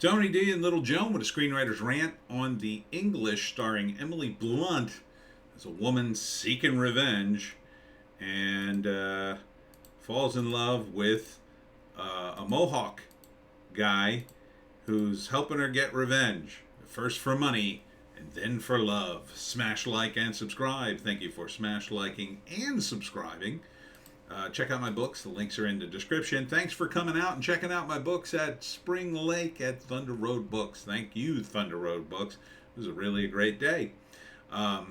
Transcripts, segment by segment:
Tony D and Little Joan with a screenwriter's rant on the English, starring Emily Blunt as a woman seeking revenge and falls in love with a Mohawk guy who's helping her get revenge. First for money and then for love. Smash like and subscribe. Thank you for smash liking and subscribing. Check out my books. The links are in the description. Thanks for coming out and checking out my books at Spring Lake at Thunder Road Books. Thank you, Thunder Road Books. It was really a great day. Yeah.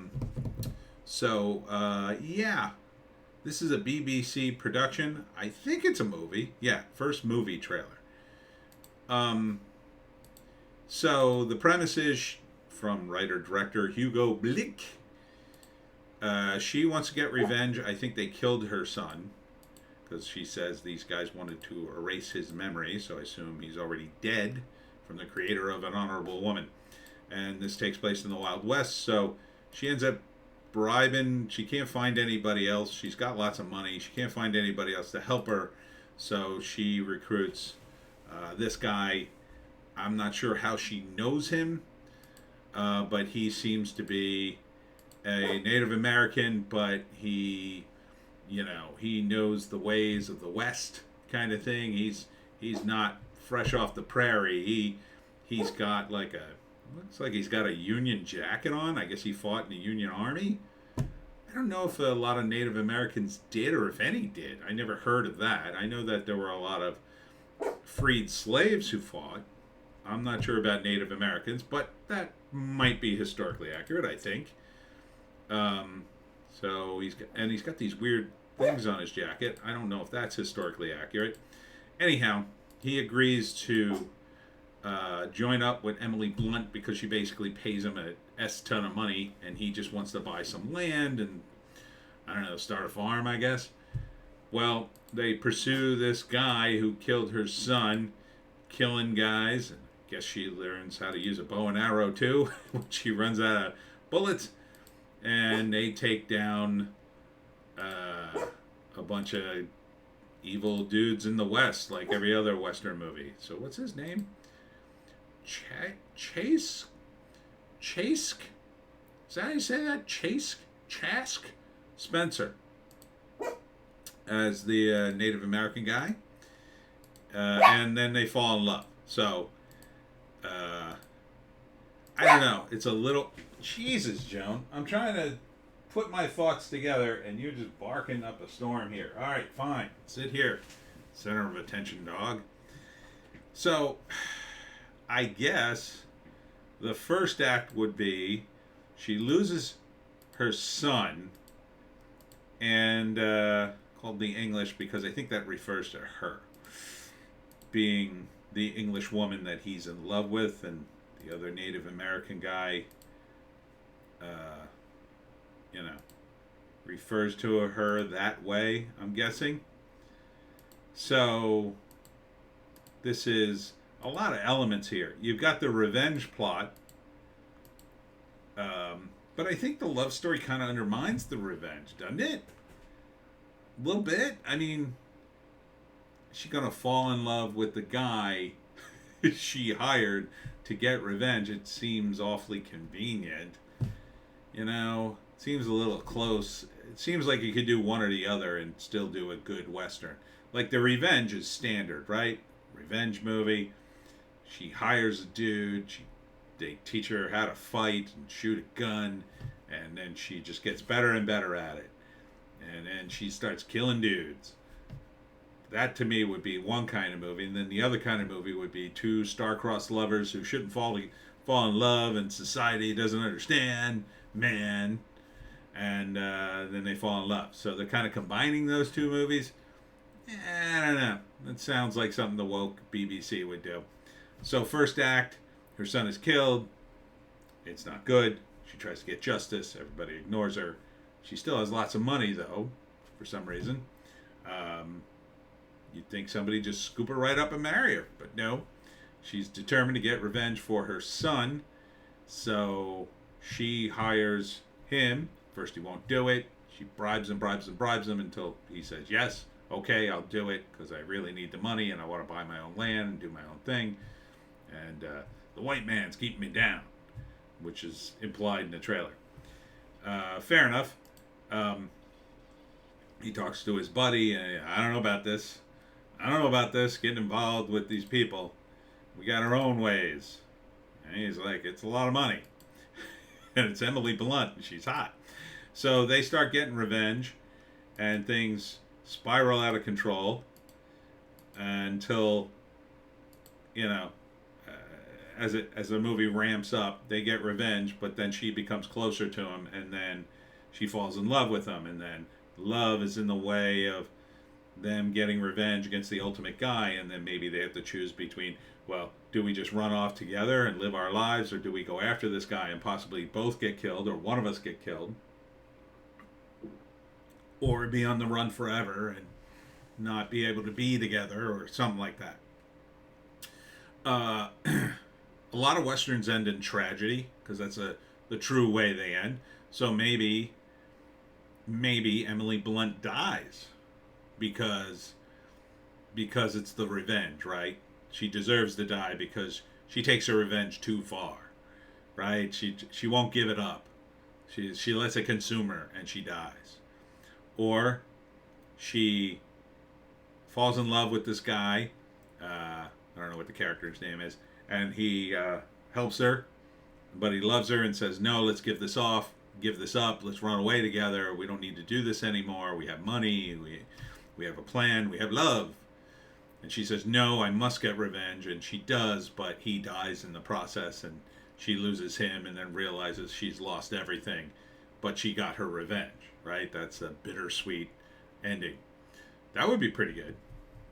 This is a BBC production. I think it's a movie. Yeah, first movie trailer. So the premise is from writer-director Hugo Blick. She wants to get revenge. I think they killed her son because she says these guys wanted to erase his memory, so I assume he's already dead from the creator of An Honorable Woman. And this takes place in the Wild West, so she ends up bribing. She can't find anybody else. She's got lots of money. She can't find anybody else to help her, so she recruits this guy. I'm not sure how she knows him, but he seems to be a Native American, but he knows the ways of the West, kind of thing. He's not fresh off the prairie. He's got looks like he's got a Union jacket on. I guess he fought in the Union Army. I don't know if a lot of Native Americans did, or if any did. I never heard of that. I know that there were a lot of freed slaves who fought. I'm not sure about Native Americans, but that might be historically accurate, I think. So he's got these weird things on his jacket. I don't know if that's historically accurate. Anyhow, he agrees to join up with Emily Blunt because she basically pays him a ton of money, and he just wants to buy some land and, I don't know, start a farm, I guess. Well, they pursue this guy who killed her son, killing guys. I guess she learns how to use a bow and arrow too when she runs out of bullets. And they take down a bunch of evil dudes in the West, like every other Western movie. So what's his name? Chase? Is that how you say that? Chask? Spencer. As the Native American guy. And then they fall in love. So, I don't know. It's a little... Jesus, Joan. I'm trying to put my thoughts together, and you're just barking up a storm here. All right, fine. Sit here. Center of attention, dog. So, I guess the first act would be she loses her son, and called the English because I think that refers to her being the English woman that he's in love with, and the other Native American guy refers to her that way, I'm guessing. So this is a lot of elements here. You've got the revenge plot, but I think the love story kind of undermines the revenge, doesn't it? A little bit. I mean, is she gonna fall in love with the guy she hired to get revenge? It seems awfully convenient. Seems a little close. It seems like you could do one or the other and still do a good Western. Like the revenge is standard, right? Revenge movie. She hires a dude. They teach her how to fight and shoot a gun. And then she just gets better and better at it. And then she starts killing dudes. That to me would be one kind of movie. And then the other kind of movie would be two star-crossed lovers who shouldn't fall in love, and society doesn't understand, man. And then they fall in love. So they're kind of combining those two movies. I don't know. That sounds like something the woke BBC would do. So first act, her son is killed. It's not good. She tries to get justice. Everybody ignores her. She still has lots of money, though, for some reason. You'd think somebody just scoop her right up and marry her. But no. She's determined to get revenge for her son. So she hires him. First he won't do it. She bribes him until he says, yes, okay, I'll do it because I really need the money and I want to buy my own land and do my own thing. and the white man's keeping me down, which is implied in the trailer. Fair enough. He talks to his buddy. I don't know about this. I don't know about this. Getting involved with these people. We got our own ways. And he's like, it's a lot of money. And it's Emily Blunt. She's hot. So they start getting revenge, and things spiral out of control until, you know, as the movie ramps up, they get revenge, but then she becomes closer to him, and then she falls in love with him, and then love is in the way of them getting revenge against the ultimate guy, and then maybe they have to choose between, well, do we just run off together and live our lives, or do we go after this guy and possibly both get killed, or one of us get killed, or be on the run forever and not be able to be together, or something like that. A lot of westerns end in tragedy because that's the true way they end. So maybe Emily Blunt dies because it's the revenge, right? She deserves to die because she takes her revenge too far, right? She won't give it up. She lets it consume her and she dies. Or she falls in love with this guy. I don't know what the character's name is. And he helps her, but he loves her and says, no, let's give this up, let's run away together, we don't need to do this anymore, we have money, we have a plan, we have love. And she says, no, I must get revenge, and she does, but he dies in the process, and she loses him, and then realizes she's lost everything, but she got her revenge, right? That's a bittersweet ending. That would be pretty good.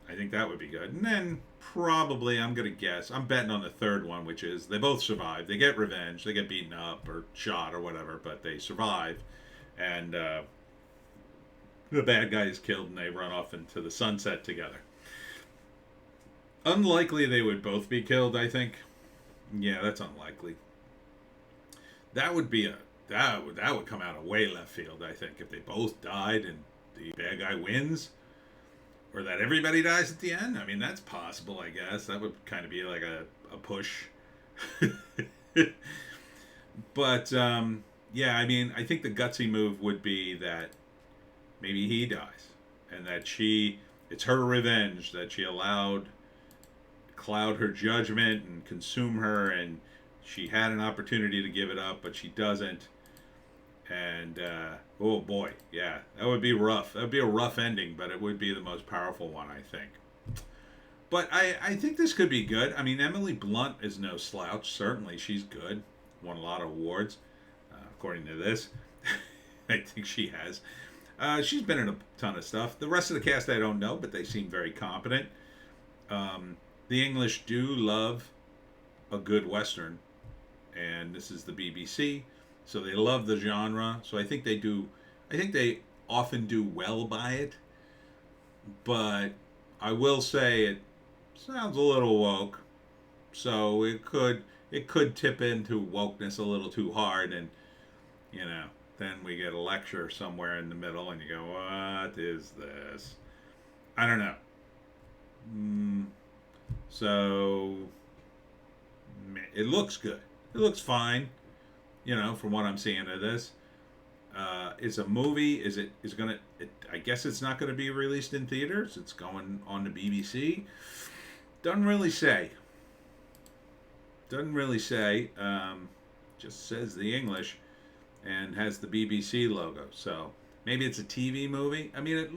I think that would be good. And then probably, I'm going to guess, I'm betting on the third one, which is they both survive. They get revenge. They get beaten up or shot or whatever, but they survive. And the bad guy is killed and they run off into the sunset together. Unlikely they would both be killed, I think. Yeah, that's unlikely. That would be that would come out of way left field, I think, if they both died and the bad guy wins. Or that everybody dies at the end? I mean, that's possible, I guess. That would kind of be like a push. But, yeah, I mean, I think the gutsy move would be that maybe he dies. And that it's her revenge that she allowed cloud her judgment and consume her. And she had an opportunity to give it up, but she doesn't. And, oh boy, yeah, that would be rough. That would be a rough ending, but it would be the most powerful one, I think. But I think this could be good. I mean, Emily Blunt is no slouch. Certainly, she's good. Won a lot of awards, according to this. I think she has. She's been in a ton of stuff. The rest of the cast I don't know, but they seem very competent. The English do love a good Western, and this is the BBC. So they love the genre. So I think they do. I think they often do well by it. But I will say it sounds a little woke. So it could tip into wokeness a little too hard, and then we get a lecture somewhere in the middle, and you go, "What is this?" I don't know. So it looks good. It looks fine. From what I'm seeing of this. It's a movie. I guess it's not going to be released in theaters. It's going on the BBC. Doesn't really say. Just says the English and has the BBC logo. So maybe it's a TV movie. I mean,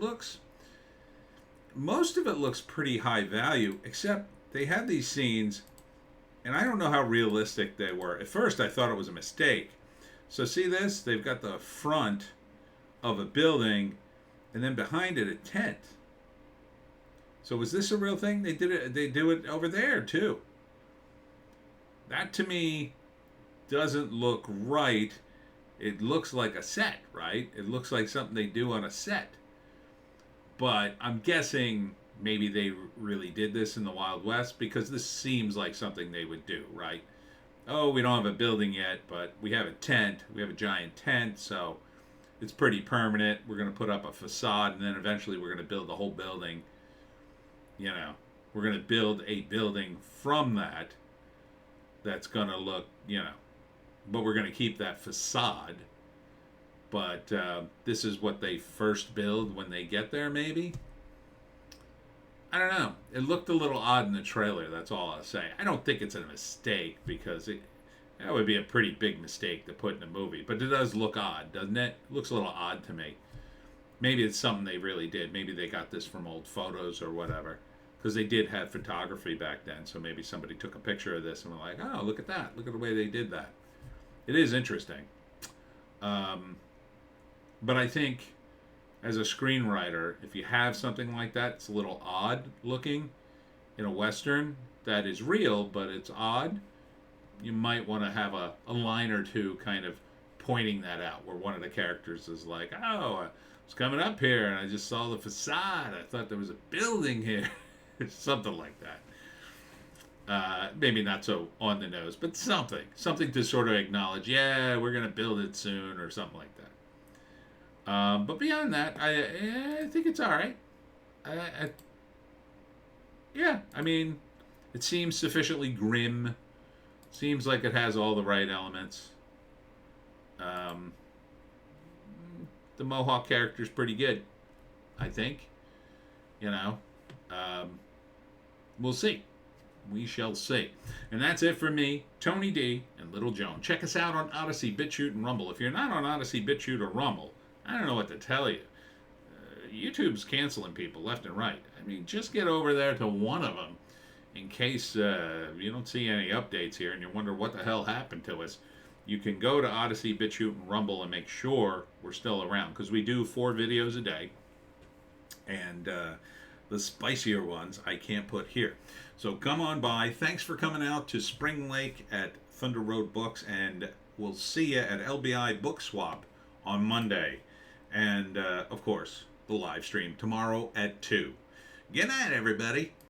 most of it looks pretty high value, except they have these scenes. And I don't know how realistic they were. At first, I thought it was a mistake. So see this? They've got the front of a building, and then behind it, a tent. So was this a real thing? They do it over there, too. That, to me, doesn't look right. It looks like a set, right? It looks like something they do on a set. But I'm guessing maybe they really did this in the Wild West, because this seems like something they would do, right? Oh, we don't have a building yet, but we have a tent. We have a giant tent, so it's pretty permanent. We're going to put up a facade, and then eventually we're going to build the whole building. We're going to build a building from that. that's going to look, but we're going to keep that facade. But this is what they first build when they get there, maybe? I don't know. It looked a little odd in the trailer, that's all I'll say. I don't think it's a mistake, because that would be a pretty big mistake to put in a movie. But it does look odd, doesn't it? It looks a little odd to me. Maybe it's something they really did. Maybe they got this from old photos or whatever. Because they did have photography back then. So maybe somebody took a picture of this and were like, oh, look at that. Look at the way they did that. It is interesting. But I think as a screenwriter, if you have something like that, it's a little odd looking in a Western that is real, but it's odd, you might want to have a line or two kind of pointing that out, where one of the characters is like, oh, I was coming up here and I just saw the facade. I thought there was a building here. Something like that. Maybe not so on the nose, but something to sort of acknowledge, yeah, we're going to build it soon, or something like that. But beyond that, I think it's all right. Yeah, I mean, it seems sufficiently grim. Seems like it has all the right elements. The Mohawk character's pretty good, I think. We'll see. We shall see. And that's it for me, Tony D, and Little Joan. Check us out on Odysee, Bitchute, and Rumble. If you're not on Odysee, Bitchute, or Rumble, I don't know what to tell you. YouTube's canceling people left and right. I mean, just get over there to one of them in case you don't see any updates here and you wonder what the hell happened to us. You can go to Odysee, Bitchute, and Rumble and make sure we're still around, because we do 4 videos a day. And the spicier ones I can't put here. So come on by. Thanks for coming out to Spring Lake at Thunder Road Books, and we'll see you at LBI Book Swap on Monday. And, of course, the live stream tomorrow at 2. Good night, everybody.